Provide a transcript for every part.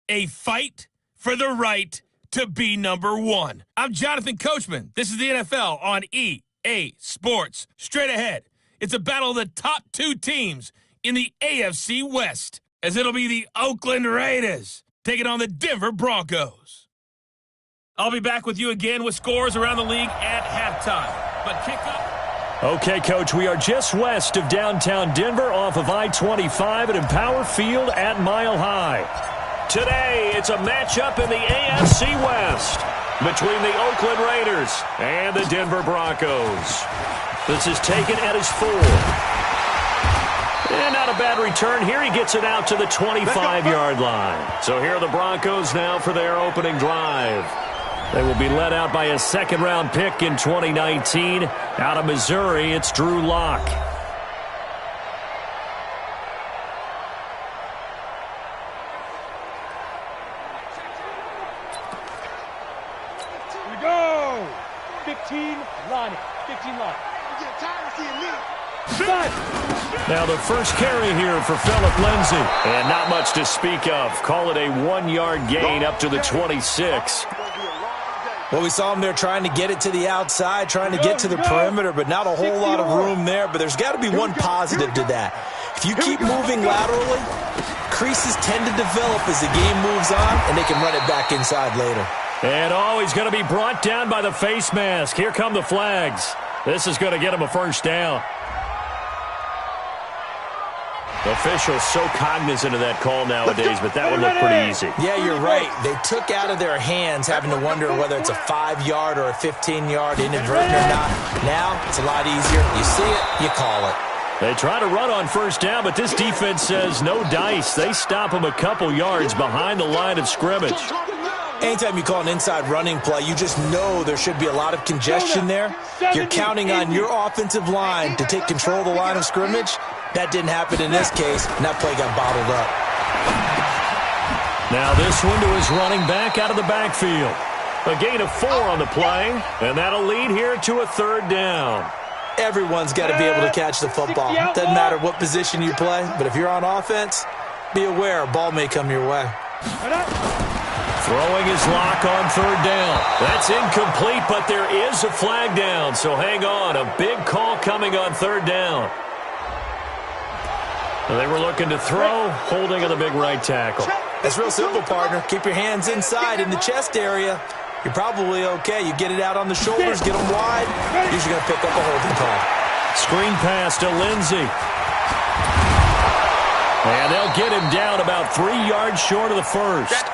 A fight for the right to be number one. I'm Jonathan Coachman. This is the NFL on EA Sports. Straight ahead, it's a battle of the top two teams in the AFC West, as it'll be the Oakland Raiders taking on the Denver Broncos. I'll be back with you again with scores around the league at halftime. But kickoff. Okay, Coach, we are just west of downtown Denver off of I-25 at Empower Field at Mile High. Today, it's a matchup in the AFC West between the Oakland Raiders and the Denver Broncos. This is taken at his 4. And not a bad return here. He gets it out to the 25-yard line. So here are the Broncos now for their opening drive. They will be led out by a second-round pick in 2019. Out of Missouri, it's Drew Lock. Here we go! 15 line. 15 line. Now the first carry here for Phillip Lindsay. And not much to speak of. Call it a 1-yard gain up to the 26. Well, we saw him there trying to get it to the outside, trying to get to the perimeter, but not a whole lot of room there. But there's got to be one positive to that. If you keep moving laterally, creases tend to develop as the game moves on, and they can run it back inside later. And he's going to be brought down by the face mask. Here come the flags. This is going to get him a first down. Officials so cognizant of that call nowadays, but that would look pretty easy. Yeah, you're right. They took out of their hands having to wonder whether it's a 5-yard or a 15-yard inadvertent or not. Now, it's a lot easier. You see it, you call it. They try to run on first down, but this defense says no dice. They stop them a couple yards behind the line of scrimmage. Anytime you call an inside running play, you just know there should be a lot of congestion there. You're counting on your offensive line to take control of the line of scrimmage. That didn't happen in this case, and that play got bottled up. Now this one to his running back out of the backfield. A gain of 4 on the play, and that'll lead here to a third down. Everyone's got to be able to catch the football. Doesn't matter what position you play, but if you're on offense, be aware a ball may come your way. Throwing his Lock on third down. That's incomplete, but there is a flag down, so hang on. A big call coming on third down. They were looking to throw, holding on the big right tackle. That's real simple, partner. Keep your hands inside in the chest area. You're probably okay. You get it out on the shoulders, get them wide. Usually going to pick up a holding call. Screen pass to Lindsay. And they'll get him down about 3 yards short of the first.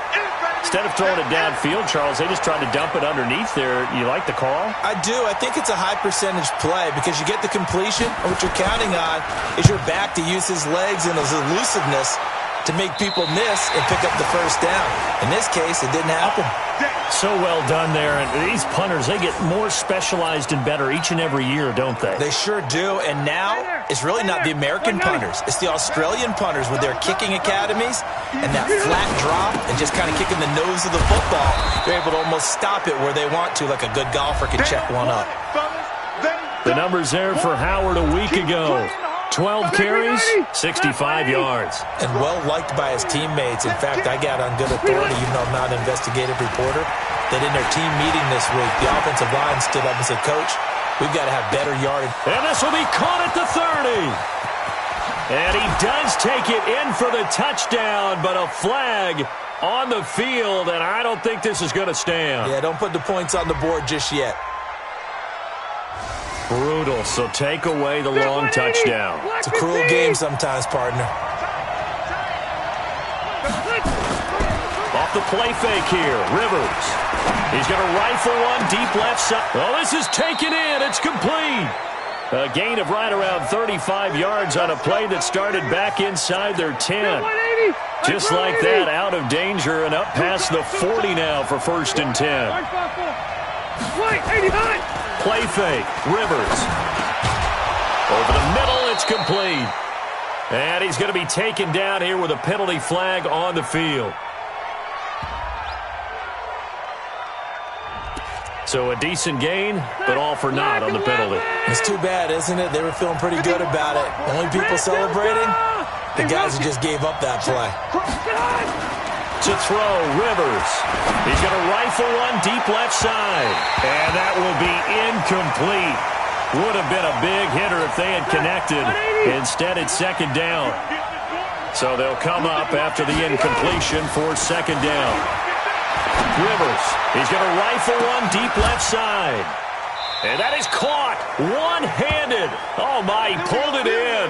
Instead of throwing it downfield, Charles, they just tried to dump it underneath there. You like the call? I do. I think it's a high-percentage play because you get the completion, and what you're counting on is your back to use his legs and his elusiveness to make people miss and pick up the first down. In this case, it didn't happen. So well done there. And these punters, they get more specialized and better each and every year, don't they? They sure do. And now, it's really not the American punters. It's the Australian punters with their kicking academies and that flat drop and just kind of kicking the nose of the football. They're able to almost stop it where they want to, like a good golfer can check one up. The numbers there for Howard a week ago. 12 carries, 65 yards. And well-liked by his teammates. In fact, I got on good authority, even though I'm not an investigative reporter, that in their team meeting this week, the offensive line stood up and said, Coach, we've got to have better yardage. And this will be caught at the 30. And he does take it in for the touchdown, but a flag on the field, and I don't think this is going to stand. Yeah, don't put the points on the board just yet. Brutal, so take away the long touchdown. It's a cruel game sometimes, partner. Off the play fake here, Rivers. He's going to rifle one deep left side. Oh, this is taken in. It's complete. A gain of right around 35 yards on a play that started back inside their 10. Just like that, out of danger and up past the 40 now for first and 10. Play fake, Rivers. Over the middle, it's complete. And he's going to be taken down here with a penalty flag on the field. So a decent gain, but all for naught on the penalty. It's too bad, isn't it? They were feeling pretty good about it. Only people celebrating? The guys who just gave up that play. To throw, Rivers. He's going to rifle one deep left side. And that will be incomplete. Would have been a big hitter if they had connected. Instead, it's second down. So they'll come up after the incompletion for second down. Rivers. He's going to rifle one deep left side. And that is caught one-handed. Oh, my, he pulled it in.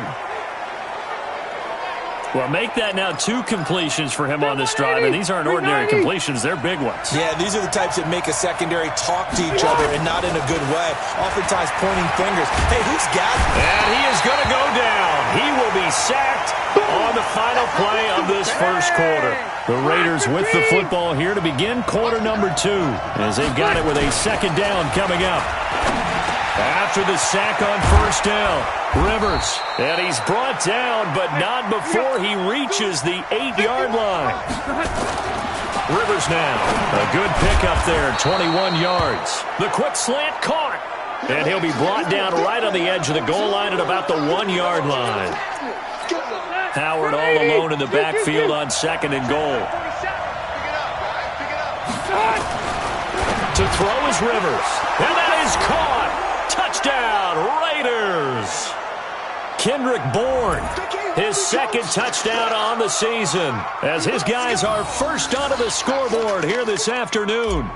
Well, make that now 2 completions for him on this drive, and these aren't ordinary completions. They're big ones. Yeah, these are the types that make a secondary talk to each other, and not in a good way. Oftentimes pointing fingers. Hey, who's got it? And he is going to go down. He will be sacked on the final play of this first quarter. The Raiders with the football here to begin quarter number 2, as they've got it with a second down coming up. After the sack on first down, Rivers. And he's brought down, but not before he reaches the 8-yard line. Rivers now. A good pickup there, 21 yards. The quick slant caught. And he'll be brought down right on the edge of the goal line at about the 1-yard line. Howard all alone in the backfield on second and goal. To throw is Rivers. And that is caught. Touchdown, Raiders. Kendrick Bourne, his second touchdown on the season, as his guys are first onto the scoreboard here this afternoon.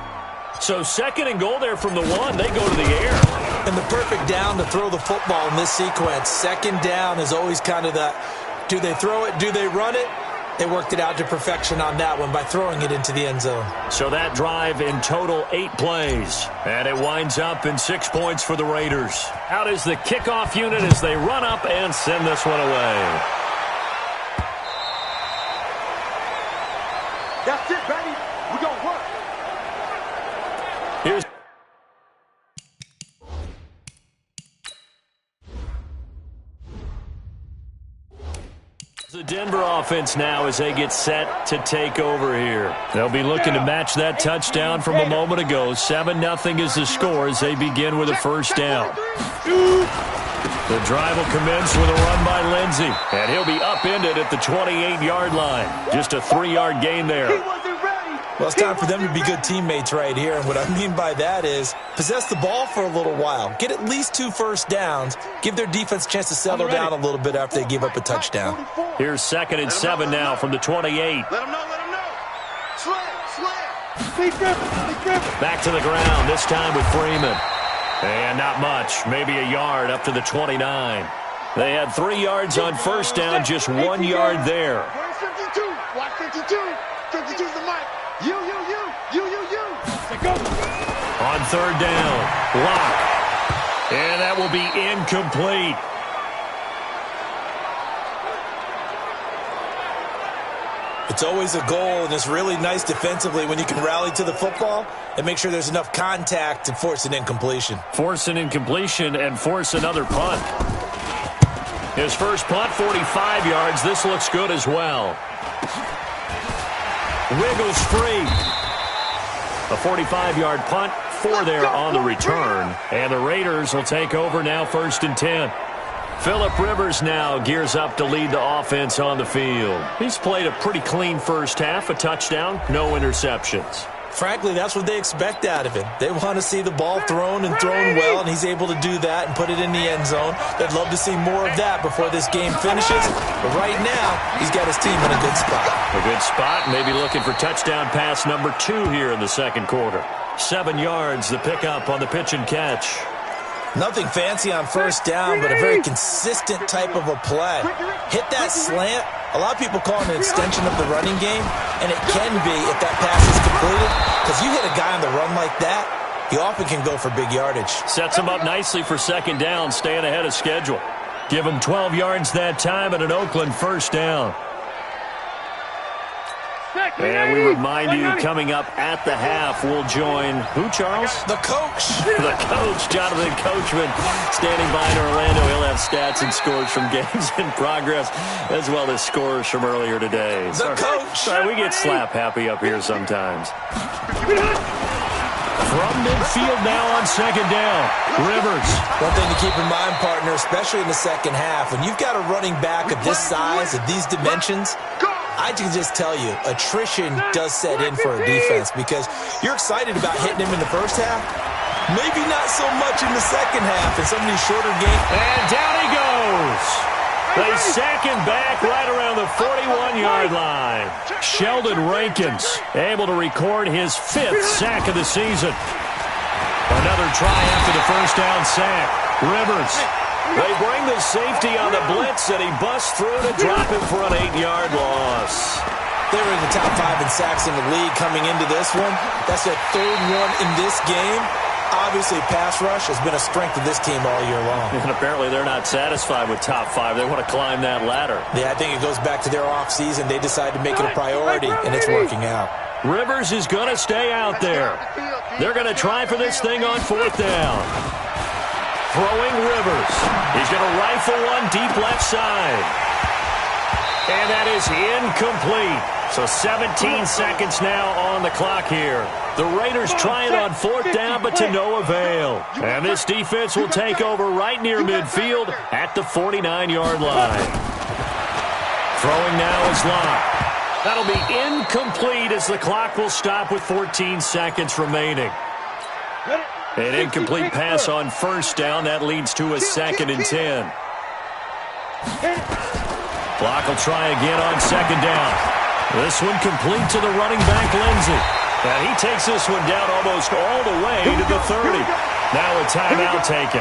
So second and goal there from the 1. They go to the air. And the perfect down to throw the football in this sequence. Second down is always kind of that, do they throw it, do they run it? They worked it out to perfection on that one by throwing it into the end zone. So that drive in total 8 plays. And it winds up in 6 points for the Raiders. Out is the kickoff unit as they run up and send this one away. That's it, baby. We're going to work. Here's the Denver offense now as they get set to take over here. They'll be looking to match that touchdown from a moment ago. 7-0 is the score as they begin with a first down. The drive will commence with a run by Lindsey, and he'll be upended at the 28-yard line. Just a 3-yard gain there. Well, it's time for them to be good teammates right here, and what I mean by that is possess the ball for a little while. Get at least 2 first downs. Give their defense a chance to settle down a little bit after they give up a touchdown. Here's 2nd and 7 now from the 28. Let him know. Slam. Back to the ground, this time with Freeman. And not much, maybe a yard up to the 29. They had 3 yards on first down, just 1 yard there. 52. Watch 52. 52's the mic. You. On third down, Lock. And that will be incomplete. It's always a goal, and it's really nice defensively when you can rally to the football and make sure there's enough contact to force an incompletion. Force an incompletion and force another punt. His first punt, 45 yards. This looks good as well. Wiggles free. A 45-yard punt, 4 there on the return. And the Raiders will take over now, 1st and 10. Phillip Rivers now gears up to lead the offense on the field. He's played a pretty clean first half, a touchdown, no interceptions. Frankly, that's what they expect out of him. They want to see the ball thrown and thrown well, and he's able to do that and put it in the end zone. They'd love to see more of that before this game finishes. But right now, he's got his team in a good spot. A good spot, maybe looking for touchdown pass number 2 here in the second quarter. 7 yards, the pickup on the pitch and catch. Nothing fancy on first down, but a very consistent type of a play. Hit that slant. A lot of people call it an extension of the running game, and it can be if that pass is completed, because you hit a guy on the run like that, he often can go for big yardage. Sets him up nicely for second down, staying ahead of schedule. Give him 12 yards that time and an Oakland first down. And we remind you, coming up at the half, we'll join who, Charles? The coach. The coach, Jonathan Coachman, standing by in Orlando. He'll have stats and scores from games in progress, as well as scores from earlier today. The coach. Sorry, we get slap happy up here sometimes. From midfield now on second down, Rivers. One thing to keep in mind, partner, especially in the second half, when you've got a running back of this size, of these dimensions, I can just tell you, attrition does set in for a defense because you're excited about hitting him in the first half. Maybe not so much in the second half in some of these shorter games. And down he goes. They sack him back right around the 41-yard line. Sheldon Rankins able to record his 5th sack of the season. Another try after the first down sack. Rivers. They bring the safety on the blitz, and he busts through to drop him for an 8-yard loss. They were in the top 5 in sacks in the league coming into this one. That's their 3rd one in this game. Obviously, pass rush has been a strength of this team all year long. And apparently they're not satisfied with top 5. They want to climb that ladder. Yeah, I think it goes back to their offseason. They decided to make it a priority, and it's working out. Rivers is going to stay out there. They're going to try for this thing on 4th down. Throwing Rivers. He's going to rifle one deep left side. And that is incomplete. So 17 seconds now on the clock here. The Raiders try it on 4th down, but to no avail. And this defense will take over right near midfield at the 49-yard line. Throwing now is Locke. That'll be incomplete as the clock will stop with 14 seconds remaining. An incomplete pass on 1st down. That leads to a 2nd and 10. Clock will try again on 2nd down. This one complete to the running back, Lindsey. And he takes this one down almost all the way to the 30. Now a timeout taken.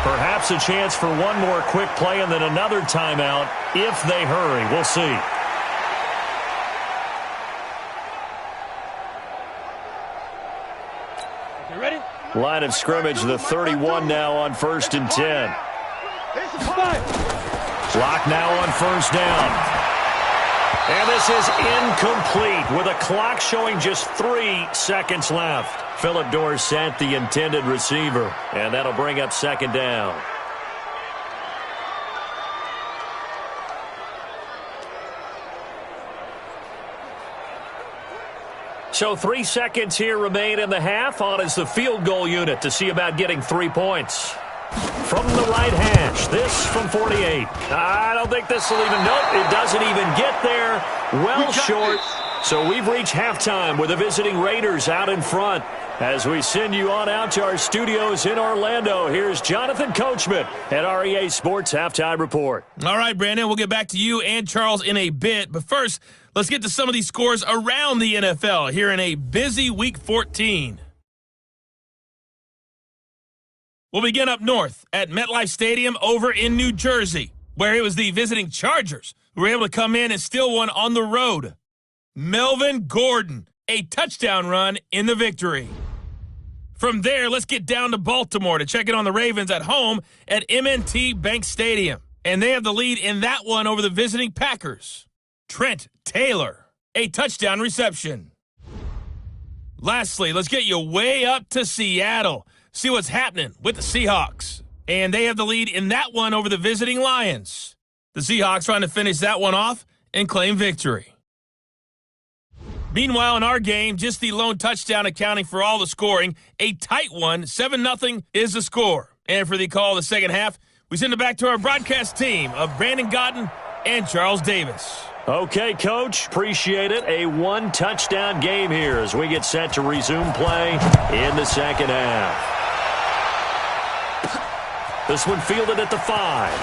Perhaps a chance for one more quick play and then another timeout if they hurry. We'll see. Line of scrimmage, the 31 now on 1st and 10. Clock now on 1st down. And this is incomplete with a clock showing just 3 seconds left. Phillip Dorsett, the intended receiver, and that'll bring up 2nd down. So 3 seconds here remain in the half. On is the field goal unit to see about getting 3 points. From the right hash, this from 48. I don't think this will even, nope, it doesn't even get there. Well short. So we've reached halftime with the visiting Raiders out in front. As we send you on out to our studios in Orlando, here's Jonathan Coachman at REA Sports Halftime Report. All right, Brandon, we'll get back to you and Charles in a bit. But first, let's get to some of these scores around the NFL here in a busy Week 14. We'll begin up north at MetLife Stadium over in New Jersey, where it was the visiting Chargers who were able to come in and steal one on the road. Melvin Gordon, a touchdown run in the victory. From there, let's get down to Baltimore to check in on the Ravens at home at M&T Bank Stadium. And they have the lead in that one over the visiting Packers. Trent Taylor, a touchdown reception. Lastly, let's get you way up to Seattle. See what's happening with the Seahawks. And they have the lead in that one over the visiting Lions. The Seahawks trying to finish that one off and claim victory. Meanwhile, in our game, just the lone touchdown accounting for all the scoring. A tight one, 7-0 is the score. And for the call of the second half, we send it back to our broadcast team of Brandon Godden and Charles Davis. Okay, Coach, appreciate it. A 1-touchdown game here as we get set to resume play in the second half. This one fielded at the 5.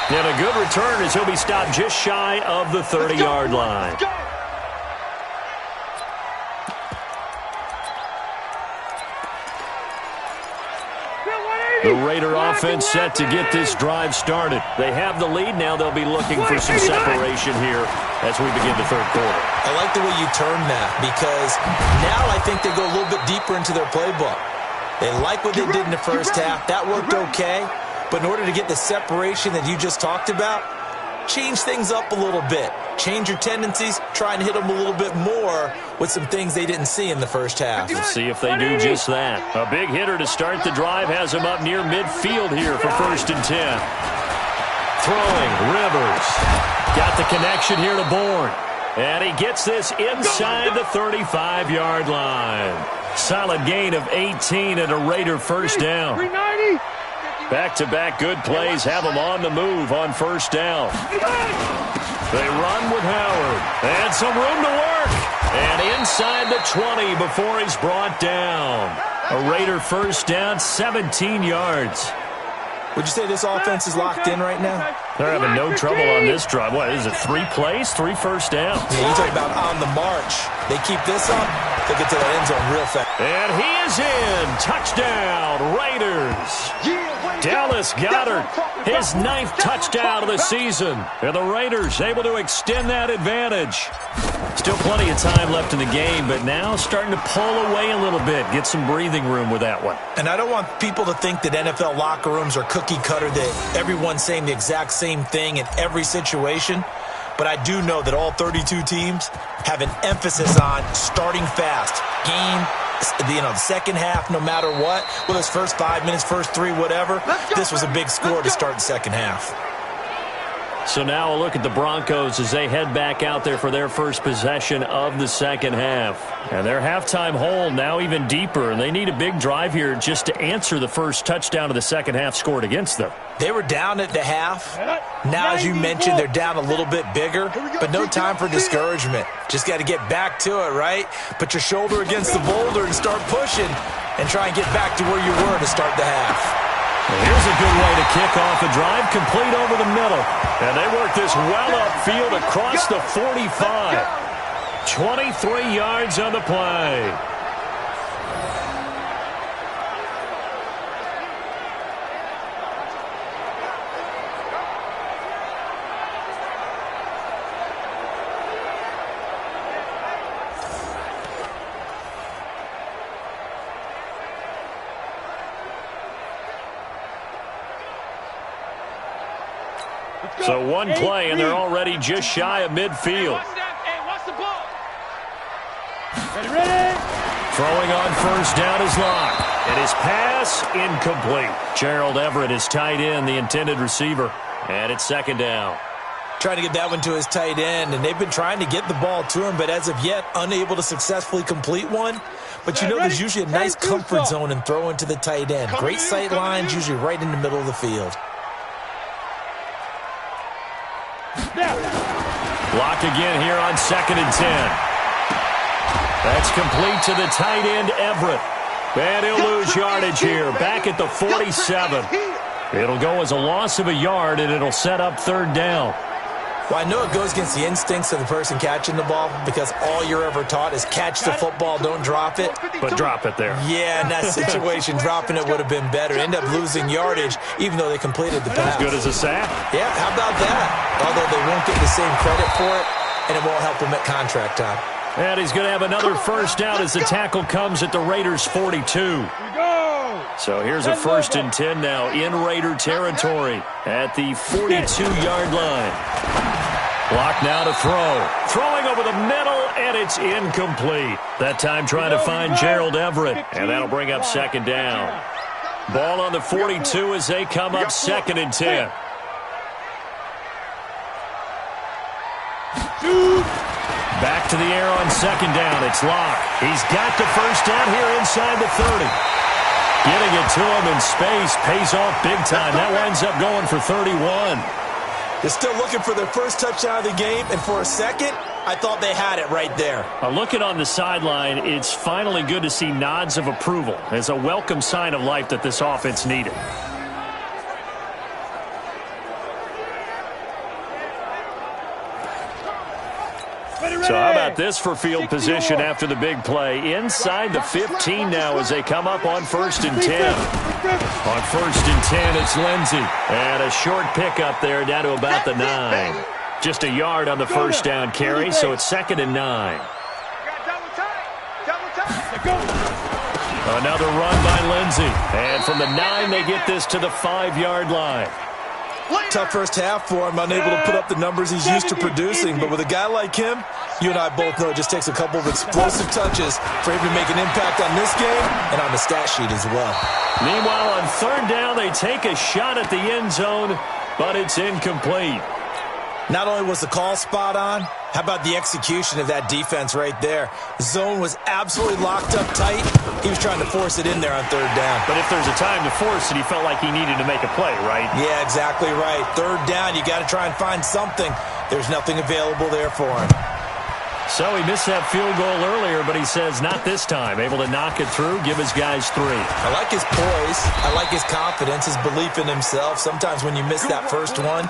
And a good return as he'll be stopped just shy of the 30-yard line. The Raider offense set to get this drive started. They have the lead. Now they'll be looking for some separation here as we begin the third quarter. I like the way you term that because now I think they go a little bit deeper into their playbook. They like what they did in the first half. That worked okay. But in order to get the separation that you just talked about, change things up a little bit. Change your tendencies. Try and hit them a little bit more with some things they didn't see in the first half. Let's see if they do just that. A big hitter to start the drive has him up near midfield here for 1st and 10. Throwing, Rivers. Got the connection here to Bourne. And he gets this inside the 35-yard line. Solid gain of 18 and a Raider first down. Back-to-back good plays have them on the move on 1st down. They run with Howard. And some room to work. And inside the 20 before he's brought down. A Raider first down, 17 yards. Would you say this offense is locked in right now? They're having no trouble on this drive. What is it, 3 plays, 3 first downs? Yeah, you talk about on the march. They keep this up, they get to the end zone real fast. And he is in. Touchdown, Raiders. Dallas Goedert, his 9th touchdown of the season. And the Raiders able to extend that advantage. Still plenty of time left in the game, but now starting to pull away a little bit. Get some breathing room with that one. And I don't want people to think that NFL locker rooms are cookie cutter, that everyone's saying the exact same thing in every situation. But I do know that all 32 teams have an emphasis on starting fast. The second half, no matter what, whether it's first 5 minutes, first 3, whatever, this was a big score to start the second half. So now a look at the Broncos as they head back out there for their first possession of the second half. And their halftime hole now even deeper, and they need a big drive here just to answer the first touchdown of the second half scored against them. They were down at the half. Now, as you mentioned, they're down a little bit bigger, but no time for discouragement. Just got to get back to it, right? Put your shoulder against the boulder and start pushing and try and get back to where you were to start the half. Well, here's a good way to kick off a drive, complete over the middle. And they work this well upfield across the 45. 23 yards on the play. So one play, and they're already just shy of midfield. Throwing on first down is Locke. And his pass incomplete. Gerald Everett is tight end, the intended receiver. And it's second down. Trying to get that one to his tight end, and they've been trying to get the ball to him, but as of yet, unable to successfully complete one. But you know, there's usually a nice comfort zone in throwing to the tight end. Great sight lines, usually right in the middle of the field. Block again here on 2nd and 10. That's complete to the tight end, Everett. And he'll lose yardage here, back at the 47. It'll go as a loss of a yard, and it'll set up third down. Well, I know it goes against the instincts of the person catching the ball because all you're ever taught is catch the football, don't drop it. But drop it there. Yeah, in that situation, dropping it would have been better. End up losing yardage, even though they completed the pass. As good as a sack. Yeah, how about that? Although they won't get the same credit for it, and it won't help them at contract time. And he's going to have another first down as the tackle comes at the Raiders' 42. So here's a 1st and 10 now in Raider territory at the 42-yard line. Block now to throw. Throwing over the middle, and it's incomplete. That time trying to find Gerald Everett, and that'll bring up second down. Ball on the 42 as they come up 2nd and 10. Back to the air on second down. It's Locke. He's got the first down here inside the 30. Getting it to him in space pays off big time. That winds up going for 31. They're still looking for their first touchdown of the game, and for a second, I thought they had it right there. Looking on the sideline, it's finally good to see nods of approval. It's a welcome sign of life that this offense needed. So how about this for field position after the big play? Inside the 15 now as they come up on 1st and 10. On 1st and 10, it's Lindsey. And a short pickup there down to about the 9. Just a yard on the first down carry, so it's 2nd and 9. Another run by Lindsey. And from the 9, they get this to the 5-yard line. Tough first half for him, unable to put up the numbers he's used to producing. But with a guy like him, you and I both know it just takes a couple of explosive touches for him to make an impact on this game and on the stat sheet as well. Meanwhile, on 3rd down, they take a shot at the end zone, but it's incomplete. Not only was the call spot on, how about the execution of that defense right there? Zone was absolutely locked up tight. He was trying to force it in there on 3rd down. But if there's a time to force it, he felt like he needed to make a play, right? Yeah, exactly right. 3rd down, you got to try and find something. There's nothing available there for him. So he missed that field goal earlier, but he says not this time. Able to knock it through, give his guys 3. I like his poise. I like his confidence, his belief in himself. Sometimes when you miss that first one,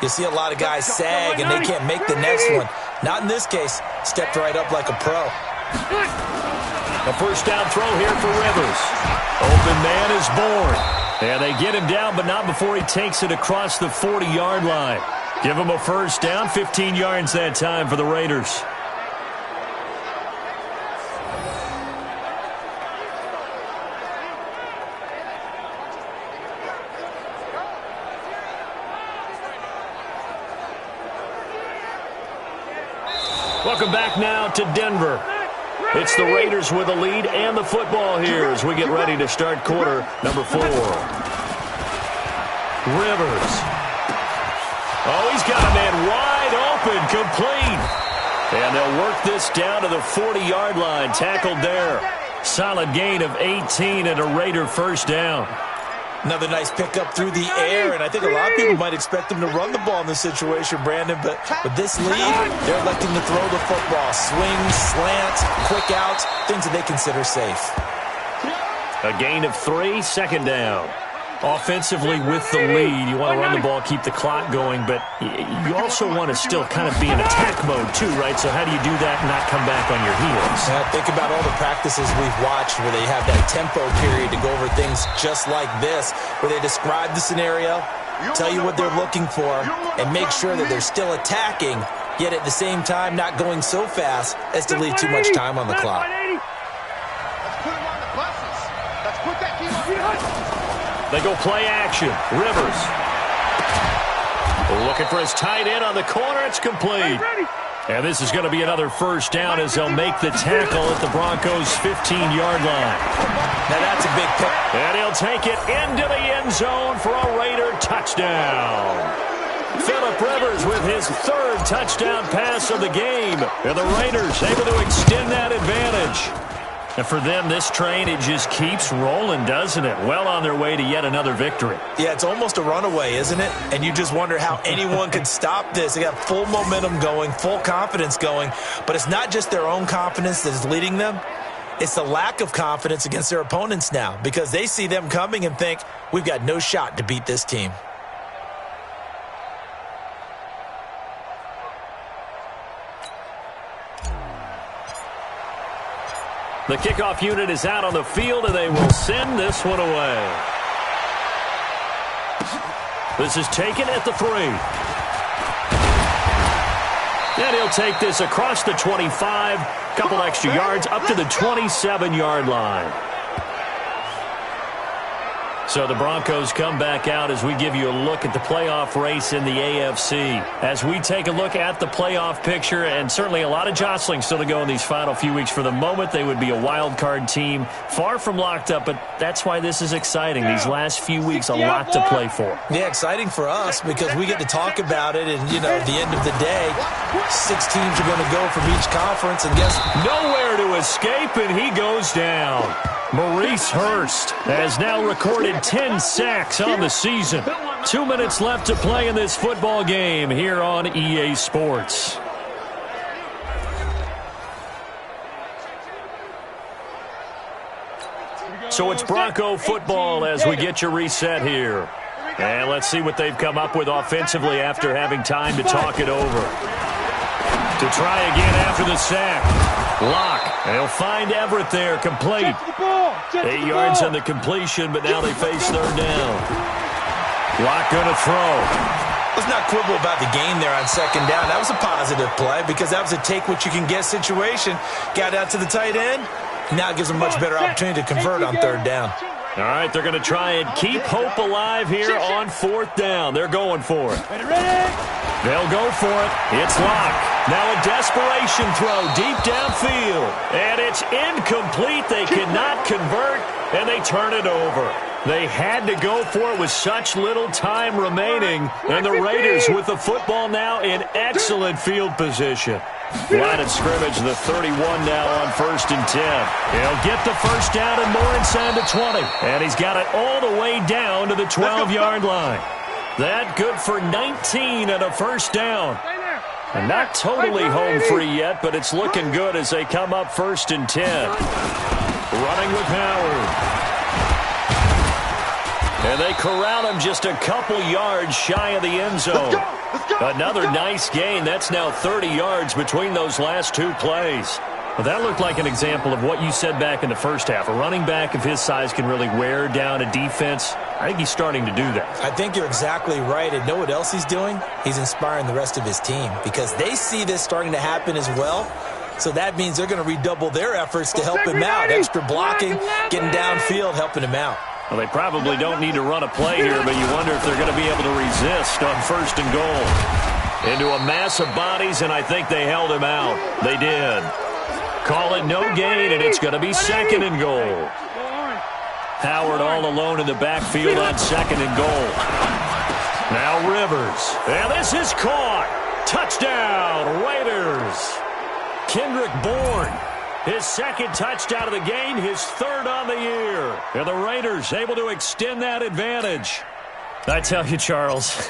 you see a lot of guys sag and they can't make the next one. Not in this case. Stepped right up like a pro. A first down throw here for Rivers. Open man is born. And they get him down, but not before he takes it across the 40-yard line. Give him a first down, 15 yards that time for the Raiders. Welcome back now to Denver. It's the Raiders with a lead and the football here as we get ready to start quarter number 4. Rivers. Oh, he's got a man wide open, complete. And they'll work this down to the 40-yard line, tackled there. Solid gain of 18 and a Raider first down. Another nice pickup through the air, and I think a lot of people might expect them to run the ball in this situation, Brandon, but with this lead, they're electing to throw the football. Swings, slants, quick outs, things that they consider safe. A gain of 3, second down. Offensively with the lead, you want to run the ball, keep the clock going, but you also want to still kind of be in attack mode too, right? So how do you do that and not come back on your heels? Think about all the practices we've watched where they have that tempo period to go over things just like this, where they describe the scenario, tell you what they're looking for, and make sure that they're still attacking, yet at the same time not going so fast as to leave too much time on the clock. Let's put them on the buses. Let's put that team on the buses. They go play action. Rivers. Looking for his tight end on the corner. It's complete. And this is going to be another first down as they'll make the tackle at the Broncos' 15-yard line. Now that's a big pick. And he'll take it into the end zone for a Raider touchdown. Phillip Rivers with his 3rd touchdown pass of the game. And the Raiders able to extend that advantage. And for them, this train, it just keeps rolling, doesn't it? Well on their way to yet another victory. Yeah, it's almost a runaway, isn't it? And you just wonder how anyone could stop this. They got full momentum going, full confidence going. But it's not just their own confidence that is leading them. It's the lack of confidence against their opponents now because they see them coming and think, we've got no shot to beat this team. The kickoff unit is out on the field, and they will send this one away. This is taken at the 3. And he'll take this across the 25, couple extra yards, up to the 27-yard line. So the Broncos come back out as we give you a look at the playoff race in the AFC. As we take a look at the playoff picture, and certainly a lot of jostling still to go in these final few weeks. For the moment, they would be a wild card team, far from locked up, but that's why this is exciting. These last few weeks, a lot to play for. Yeah, exciting for us because we get to talk about it, and, you know, at the end of the day, 6 teams are going to go from each conference, and guess nowhere to escape, and he goes down. Maurice Hurst has now recorded 10 sacks on the season. 2 minutes left to play in this football game here on EA Sports. So it's Bronco football as we get you reset here. And let's see what they've come up with offensively after having time to talk it over. To try again after the sack. Lock. They'll find Everett there, complete. 8 yards on the completion, but now they face 3rd down. Lock going to throw. Let's not quibble about the gain there on 2nd down. That was a positive play because that was a take-what-you-can-get situation. Got out to the tight end. Now it gives them a much better opportunity to convert on 3rd down. All right, they're going to try and keep hope alive here on 4th down. They're going for it. They'll go for it. It's Lock. Now a desperation throw deep downfield. And it's incomplete. They cannot convert, and they turn it over. They had to go for it with such little time remaining. And the Raiders with the football now in excellent field position. Line of scrimmage, the 31 now on 1st and 10. He'll get the first down and more inside the 20. And he's got it all the way down to the 12-yard line. That good for 19 and a first down. And not totally home free yet, but it's looking good as they come up 1st and 10. Running with Howard. And they corral him just a couple yards shy of the end zone. Another nice gain. That's now 30 yards between those last 2 plays. Well, that looked like an example of what you said back in the first half. A running back of his size can really wear down a defense. I think he's starting to do that. I think you're exactly right. And know what else he's doing? He's inspiring the rest of his team because they see this starting to happen as well. So that means they're going to redouble their efforts to help him out. Extra blocking, getting downfield, helping him out. Well, they probably don't need to run a play here, but you wonder if they're going to be able to resist on 1st and goal. Into a mass of bodies, and I think they held him out. They did. Call it no gain, and it's going to be 2nd and goal. Howard all alone in the backfield on 2nd and goal. Now Rivers. And this is caught. Touchdown, Raiders. Kendrick Bourne. His 2nd touchdown of the game, his 3rd on the year. And the Raiders able to extend that advantage. I tell you, Charles,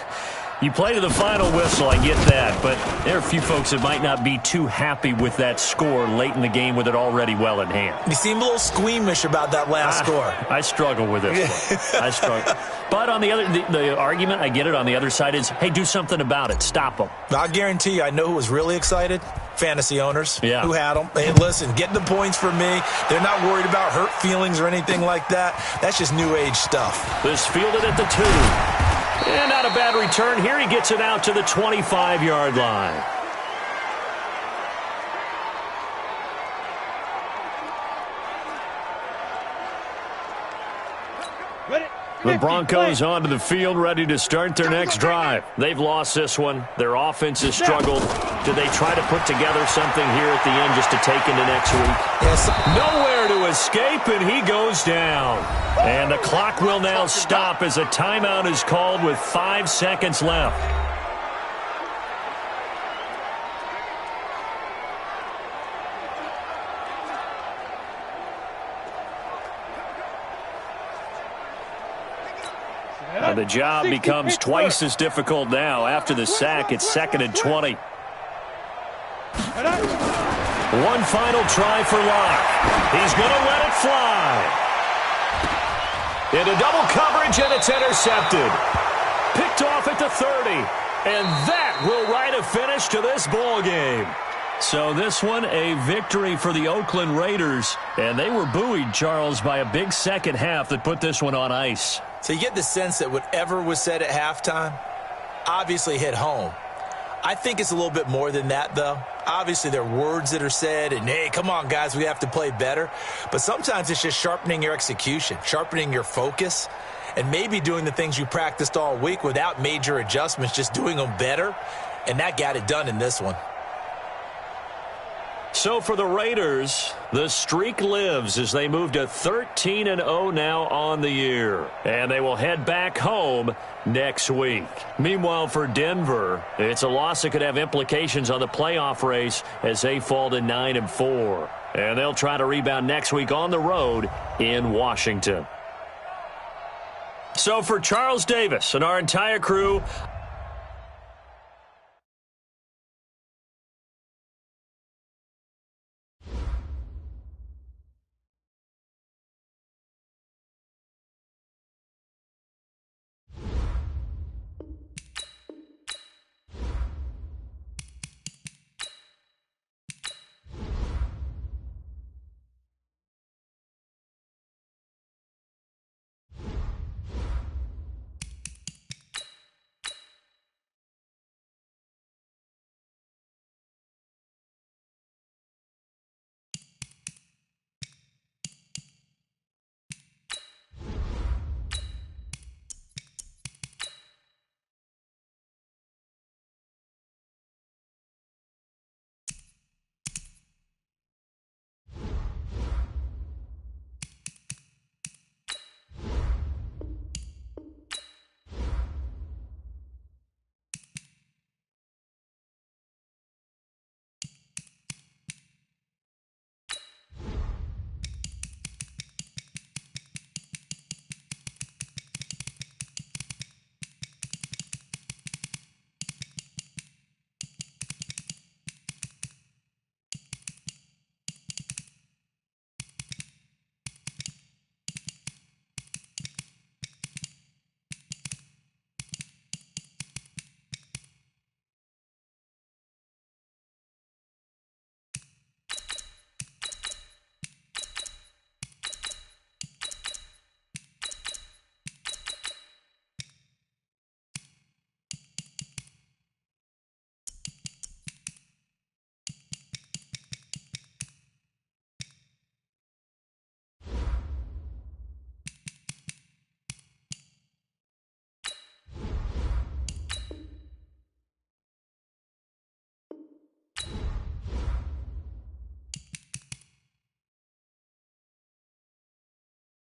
you play to the final whistle, I get that. But there are a few folks that might not be too happy with that score late in the game with it already well in hand. You seem a little squeamish about that last score. I struggle with this one. I struggle. But on the other, the argument, I get it, on the other side is, hey, do something about it. Stop them. I guarantee you, I know who was really excited. Fantasy owners who had them. Hey, listen, get the points for me. They're not worried about hurt feelings or anything like that. That's just new age stuff. This fielded at the 2. And not a bad return here. He gets it out to the 25-yard line. The Broncos onto the field, ready to start their next drive. They've lost this one. Their offense has struggled. Do they try to put together something here at the end just to take into next week? Yes. Nowhere to escape, and he goes down. And the clock will now stop as a timeout is called with 5 seconds left. The job becomes twice as difficult now. After the sack, it's 2nd and 20. One final try for Locke. He's going to let it fly. Into double coverage, and it's intercepted. Picked off at the 30. And that will write a finish to this ball game. So this one, a victory for the Oakland Raiders. And they were buoyed, Charles, by a big second half that put this one on ice. So you get the sense that whatever was said at halftime obviously hit home. I think it's a little bit more than that, though. Obviously, there are words that are said, and, hey, come on, guys, we have to play better. But sometimes it's just sharpening your execution, sharpening your focus, and maybe doing the things you practiced all week without major adjustments, just doing them better. And that got it done in this one. So for the Raiders, the streak lives as they move to 13-0 now on the year. And they will head back home next week. Meanwhile, for Denver, it's a loss that could have implications on the playoff race as they fall to 9-4. And they'll try to rebound next week on the road in Washington. So for Charles Davis and our entire crew,